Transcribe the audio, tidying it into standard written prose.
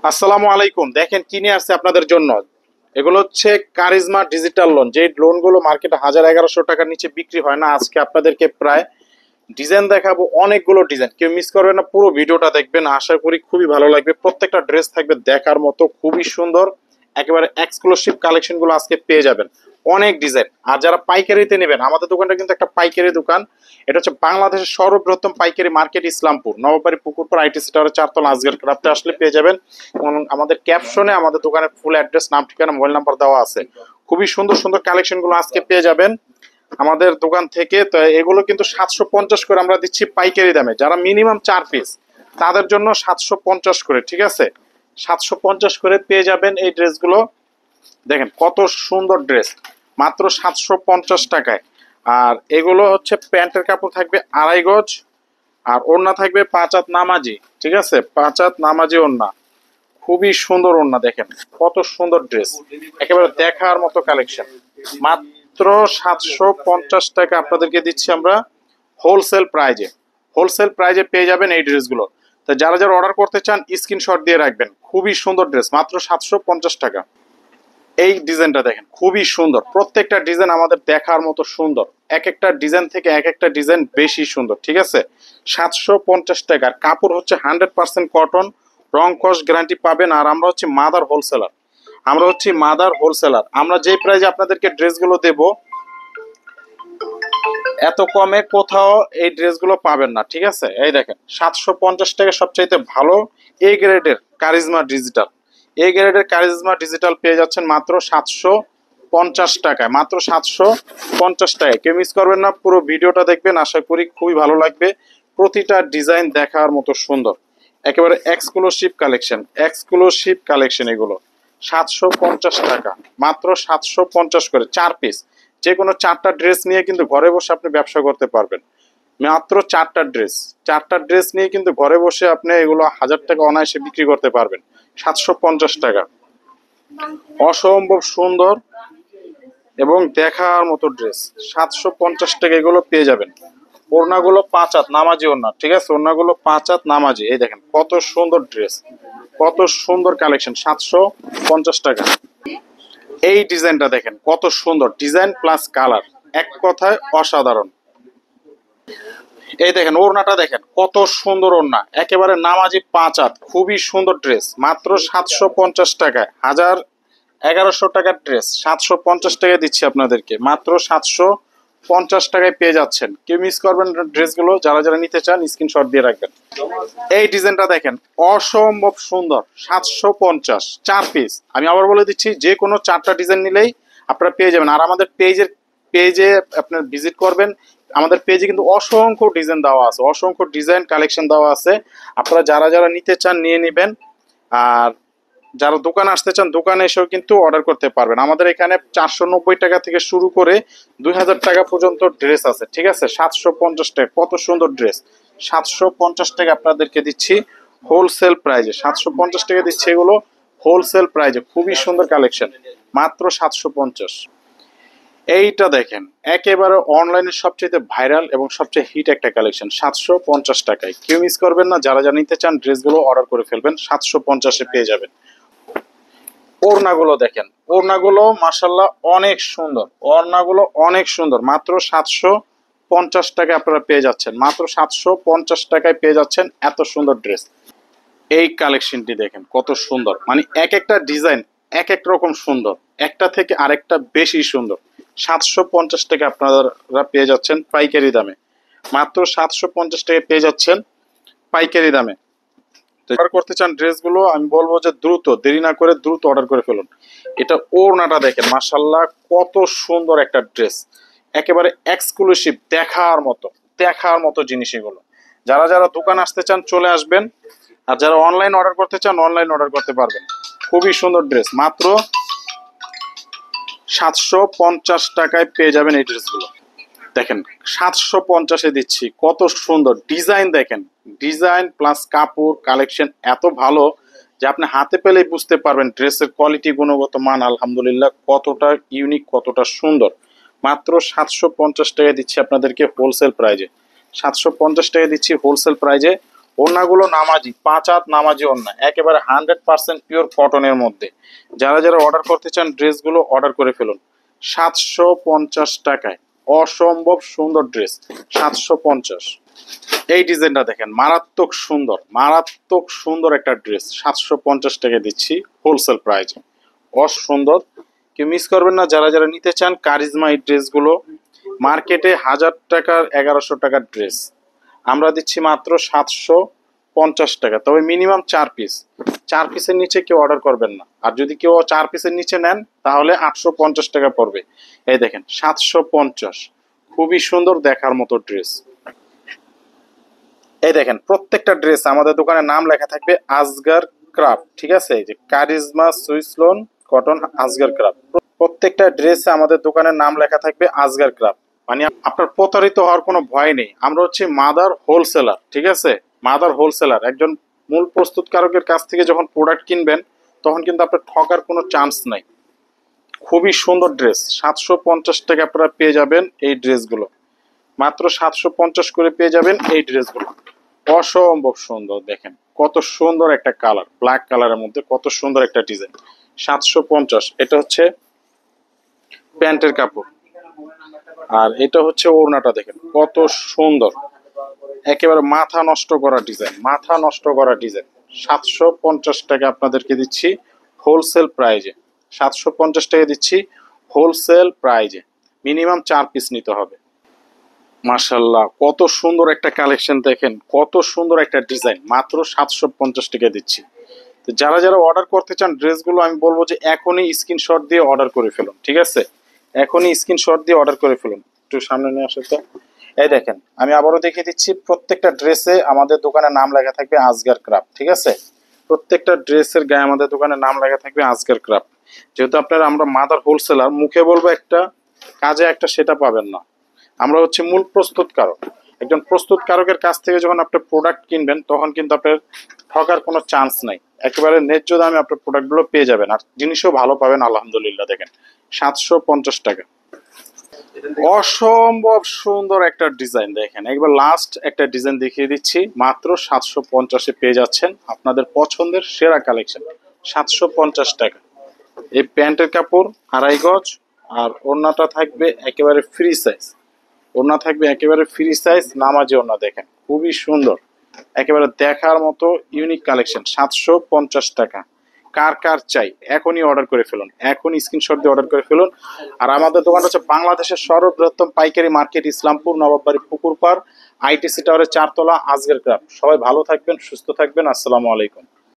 আসসালামু আলাইকুম। দেখেন কি নিয়ে আসছে আপনাদের জন্য। এগুলো হচ্ছে কারিজমা ডিজিটাল লোন, যে লোনগুলো মার্কেটে 1000-1100 টাকার নিচে বিক্রি হয় না। আজকে আপনাদেরকে প্রায় ডিজাইন দেখাবো, অনেকগুলো ডিজাইন, কেউ মিস করবেন না, পুরো ভিডিওটা দেখবেন, আশা করি খুবই ভালো লাগবে। প্রত্যেকটা ড্রেস থাকবে দেখার মতো, খুবই সুন্দর, একেবারে এক্সক্লুসিভ কালেকশন গুলো আজকে পেয়ে যাবেন। অনেক ডিজাইন। আর যারা পাইকারিতে নেবেন, আমাদের দোকানটা কিন্তু একটা পাইকারি দোকান। এটা হচ্ছে বাংলাদেশের সর্ববৃহত্তম পাইকারি মার্কেট, ইসলামপুর নবাবাড়ি পুকুরপাড় আইটি সেন্টারের 4তলা আজকের ক্রাফটে আসলে পেয়ে যাবেন। এবং আমাদের ক্যাপশনে আমাদের দোকানের ফুল অ্যাড্রেস, নাম, ঠিকানা, মোবাইল নাম্বার দেওয়া আছে। খুবই সুন্দর সুন্দর কালেকশন গুলো আজকে পেয়ে যাবেন আমাদের দোকান থেকে। তো এগুলো কিন্তু 750 করে আমরা দিচ্ছি পাইকারি দামে। যারা মিনিমাম 4 পিস তাদের জন্য 750 করে, ঠিক আছে? 750 করে পেয়ে যাবেন এই ড্রেসগুলো। দেখেন কত সুন্দর ড্রেস, মাত্র 750 টাকায়। আর এগুলো হচ্ছে প্যান্টের কাপড় থাকবে 2.5 গজ, আর ওড়না থাকবে 5 হাত নামাজি, ঠিক আছে? 5 হাত নামাজি ওড়না, খুবই সুন্দর ওড়না। দেখেন কত সুন্দর ড্রেস, একেবারে দেখার মতো কালেকশন। মাত্র 750 টাকা আপনাদেরকে দিচ্ছি আমরা হোলসেল প্রাইজে। হোলসেল প্রাইজে পেয়ে যাবেন এই ড্রেসগুলো। তো যারা যারা অর্ডার করতে চান স্ক্রিনশট দিয়ে রাখবেন। খুবই সুন্দর ড্রেস, মাত্র 750 টাকা। এই ডিজাইনটা দেখেন, খুবই সুন্দর। প্রত্যেকটা ডিজাইন আমাদের দেখার মতো সুন্দর, এক একটা ডিজাইন থেকে এক একটা ডিজাইন বেশি সুন্দর, ঠিক আছে? 750 টাকার কাপড় হচ্ছে 100% কটন, রং কস গ্যারান্টি পাবেন। আর আমরা হচ্ছে মাদার হোলসেলার, আমরা যে প্রাইজে আপনাদেরকে ড্রেসগুলো দেব, এত কমে কোথাও এই ড্রেসগুলো পাবেন না, ঠিক আছে? এই দেখেন 750 টাকা সবচাইতে ভালো এ গ্রেডের কারিজমা ডিজিটাল। এ গ্রেডের কারিজমা ডিজিটাল পেয়ে যাচ্ছেন মাত্র 750 টাকায়, মাত্র 750 টাকায়। কেউ মিস করবেন না, পুরো ভিডিওটা দেখবেন, আশা করি খুবই ভালো লাগবে। প্রতিটা ডিজাইন দেখার মতো সুন্দর, একেবারে এক্সক্লুসিভ কালেকশন এগুলো। 750 টাকা, মাত্র 750 করে 4 পিস। যে কোনো 4টা ড্রেস নিয়ে কিন্তু ঘরে বসে আপনি ব্যবসা করতে পারবেন। মাত্র 4টা ড্রেস নিয়ে কিন্তু ঘরে বসে আপনি এগুলো 1000 টাকা অনায়াসে বিক্রি করতে পারবেন। 750 টাকা, অসম্ভব সুন্দর এবং দেখার মতো ড্রেস। 750 টাকা এগুলো পেয়ে যাবেন। ওড়নাগুলো 5 হাত নামাজি ওড়না, ঠিক আছে? ওড়নাগুলো 5 হাত নামাজি। এই দেখেন কত সুন্দর ড্রেস, কত সুন্দর কালেকশন। 750 টাকা। এই ডিজাইনটা দেখেন কত সুন্দর, ডিজাইন প্লাস কালার, এক কথায় অসাধারণ। এই দেখেন ওড়নাটা দেখেন কত সুন্দর ওড়না, একেবারে নামাজি 5 হাত, খুবই সুন্দর ড্রেস। মাত্র 750 টাকায়, 1100 টাকার ড্রেস 750 টাকায় দিচ্ছি আপনাদেরকে। মাত্র 750 টাকায় পেয়ে যাচ্ছেন। কেউ মিস করবেন ড্রেসগুলো। যারা যারা নিতে চান স্ক্রিনশট দিয়ে রাখবেন। এই ডিজাইনটা দেখেন অসম্ভব সুন্দর, 750, 4 পিস। আমি আবার বলে দিচ্ছি, যে কোনো 4টা ডিজাইন নিলেই আপনারা পেয়ে যাবেন। আর আমাদের পেজে আপনার ভিজিট করবেন। আমাদের পেজে কিন্তু অসংখ্য ডিজাইন দেওয়া আছে, অসংখ্য ডিজাইন কালেকশন দেওয়া আছে। আপনারা যারা যারা নিতে চান নিয়ে নেবেন। আর যারা দোকানে আসতে চান দোকানে এসেও কিন্তু অর্ডার করতে পারবেন। আমাদের এখানে 490 টাকা থেকে শুরু করে 2000 টাকা পর্যন্ত ড্রেস আছে, ঠিক আছে? 750 টাকা, কত সুন্দর ড্রেস। 750 টাকা আপনাদেরকে দিচ্ছি হোলসেল প্রাইজে। 750 টাকা দিচ্ছি এগুলো হোলসেল প্রাইজে, খুবই সুন্দর কালেকশন, মাত্র 750। এইটা দেখেন একেবারে অনলাইনে সবচেয়ে ভাইরাল এবং সবচেয়ে হিট একটা কালেকশন, 750 টাকায়। কেউ মিস করবেন না। যারা যারা নিতে চান ড্রেসগুলো অর্ডার করে ফেলবেন, 750-এ পেয়ে যাবেন। ওড়নাগুলো দেখেন, ওড়নাগুলো মাশাল্লাহ অনেক সুন্দর, ওড়নাগুলো অনেক সুন্দর। মাত্র 750 টাকায় আপনারা পেয়ে যাচ্ছেন, মাত্র 750 টাকায় পেয়ে যাচ্ছেন এত সুন্দর ড্রেস। এই কালেকশনটি দেখেন কত সুন্দর, মানে এক একটা ডিজাইন এক এক রকম সুন্দর, একটা থেকে আরেকটা বেশি সুন্দর। 750 টাকা আপনারা পেয়ে যাচ্ছেন পাইকারি দামে, মাত্র 750 টাকায় পেয়ে যাচ্ছেন পাইকারি দামে। অর্ডার করতে চান ড্রেসগুলো, আমি বলবো যে দ্রুত, দেরি না করে দ্রুত অর্ডার করে ফেলুন। এটা ওড়নাটা দেখেন মাশাল্লাহ কত সুন্দর একটা ড্রেস, একেবারে এক্সক্লুসিভ, দেখার মতো জিনিস এগুলো। যারা যারা দোকান আসতে চান চলে আসবেন। আর যারা অনলাইন অর্ডার করতে চান অনলাইন অর্ডার করতে পারবেন। খুবই সুন্দর ড্রেস, মাত্র 750 টাকায় পেয়ে যাবেন এই ড্রেসগুলো। দেখেন 750-এ দিচ্ছি, কত সুন্দর ডিজাইন। দেখেন ডিজাইন প্লাস কাপড় কালেকশন এত ভালো যে আপনি হাতে পেলেই বুঝতে পারবেন ড্রেসের কোয়ালিটি, গুণগত মান আলহামদুলিল্লাহ কতটা ইউনিক, কতটা সুন্দর। মাত্র 750 টাকায় দিচ্ছি আপনাদেরকে হোলসেল প্রাইজে। 750 টাকায় দিচ্ছি হোলসেল প্রাইজে। ওড়নাগুলো নামাজি, 5 হাত নামাজি ওড়না, একেবারে 100% পিওর কটনের মধ্যে। যারা যারা অর্ডার করতে চান ড্রেসগুলো অর্ডার করে ফেলুন 750 টাকায়। অসম্ভব সুন্দর ড্রেস, 750। এই ডিজাইনটা দেখেন, মারাত্মক সুন্দর, মারাত্মক সুন্দর একটা ড্রেস, 750 টাকায় দিচ্ছি হোলসেল প্রাইজে। অসুন্দর, কেউ মিস করবেন না যারা যারা নিতে চান কারিজমা এই ড্রেসগুলো। মার্কেটে 1000 টাকার 1100 টাকার ড্রেস, আমরা দিচ্ছি মাত্র 750 টাকা। তবে মিনিমাম 4 পিস, 4 পিসের নিচে কেউ অর্ডার করবেন না। আর যদি কেউ 4 পিসের নিচে নেন তাহলে 850 টাকা পড়বে। এই দেখেন 750, খুবই সুন্দর দেখার মতো ড্রেস। এই দেখেন প্রত্যেকটা ড্রেস আমাদের দোকানের নাম লেখা থাকবে আজগার ক্রাফট, ঠিক আছে? এই যে কারিজমা সুইস লোন কটন আজগার ক্রাফট, প্রত্যেকটা ড্রেসে আমাদের দোকানের নাম লেখা থাকবে আজগার ক্রাফট। মানে আপনার প্রতারিত হওয়ার কোনো ভয় নেই। আমরা হচ্ছে মাদার হোলসেলার, ঠিক আছে? মাদার হোলসেলার, একজন মূল প্রস্তুতকারকের কাছ থেকে যখন প্রোডাক্ট কিনবেন তখন কিন্তু আপনার ঠকার কোনো চান্স নাই। খুবই সুন্দর ড্রেস, 750 টাকা আপনারা পেয়ে যাবেন এই ড্রেসগুলো, মাত্র 750 করে পেয়ে যাবেন এই ড্রেসগুলো। অসম্ভব সুন্দর, দেখেন কত সুন্দর একটা কালার, ব্ল্যাক কালারের মধ্যে কত সুন্দর একটা ডিজাইন, 750। এটা হচ্ছে প্যান্টের কাপড়, আর এটা হচ্ছে ওড়নাটা, দেখেন কত সুন্দর, একেবারে মাথা নষ্ট করা ডিজাইন, মাথা নষ্ট করা ডিজাইন। 750 টাকা আপনাদেরকে দিচ্ছি হোলসেল প্রাইজে, 750 টাকা দিচ্ছি হোলসেল প্রাইজে। মিনিমাম 4 পিস নিতে হবে। মাশাল্লাহ, কত সুন্দর একটা কালেকশন, দেখেন কত সুন্দর একটা ডিজাইন, মাত্র 750 টাকা দিচ্ছি। তো যারা যারা অর্ডার করতে চান ড্রেসগুলো, আমি বলবো যে এখনই স্ক্রিনশট দিয়ে অর্ডার করে ফেলুন, ঠিক আছে? এখনই স্ক্রিনশট দিয়ে অর্ডার করে ফেলুন। একটু সামনে নিয়ে আসে তো। এই দেখেন আমি আবারও দেখিয়ে দিচ্ছি, প্রত্যেকটা ড্রেসে আমাদের দোকানের নাম লেখা থাকবে আজগার ক্রাফট, ঠিক আছে? প্রত্যেকটা ড্রেসের গায়ে আমাদের দোকানের নাম লেখা থাকবে আজগার ক্রাফট। যেহেতু আপনারা, আমরা মাদার হোলসেলার, মুখে বলবো একটা, কাজে একটা, সেটা পাবেন না। আমরা হচ্ছে মূল প্রস্তুতকারক। একজন প্রস্তুতকারকের কাছ থেকে যখন আপনি প্রোডাক্ট কিনবেন তখন কিন্তু আপনার ঠকার কোনো চান্স নাই। একেবারে ন্যায্য দামে আপনার প্রোডাক্টগুলো পেয়ে যাবেন, আর জিনিসও ভালো পাবেন আলহামদুলিল্লাহ। দেখেন 750 টাকা, অসম্ভব সুন্দর একটা ডিজাইন। দেখেন একবার লাস্ট একটা ডিজাইন দেখিয়ে দিচ্ছি, মাত্র 750-এ পেয়ে যাচ্ছেন আপনাদের পছন্দের সেরা কালেকশন, 750 টাকা। এই প্যান্টের কাপড় 2.5 গজ, আর ওড়নাটা থাকবে একেবারে ফ্রি সাইজ, ওড়না থাকবে একেবারে ফ্রি সাইজ নামাজি ওড়না। দেখেন খুবই সুন্দর, একেবারে দেখার মতো ইউনিক কালেকশন, 750 টাকা। কার কার চাই এখনই অর্ডার করে ফেলুন, এখনই স্ক্রিনশট দিয়ে অর্ডার করে ফেলুন। আর আমাদের দোকানটা হচ্ছে বাংলাদেশের সর্ববৃহত্তম পাইকারি মার্কেট, ইসলামপুর নবাববাড়ি পুকুরপাড়, আইটিসি টাওয়ারের 4 তলা, আজগের ক্রাফট। সবাই ভালো থাকবেন, সুস্থ থাকবেন, আসসালামু আলাইকুম।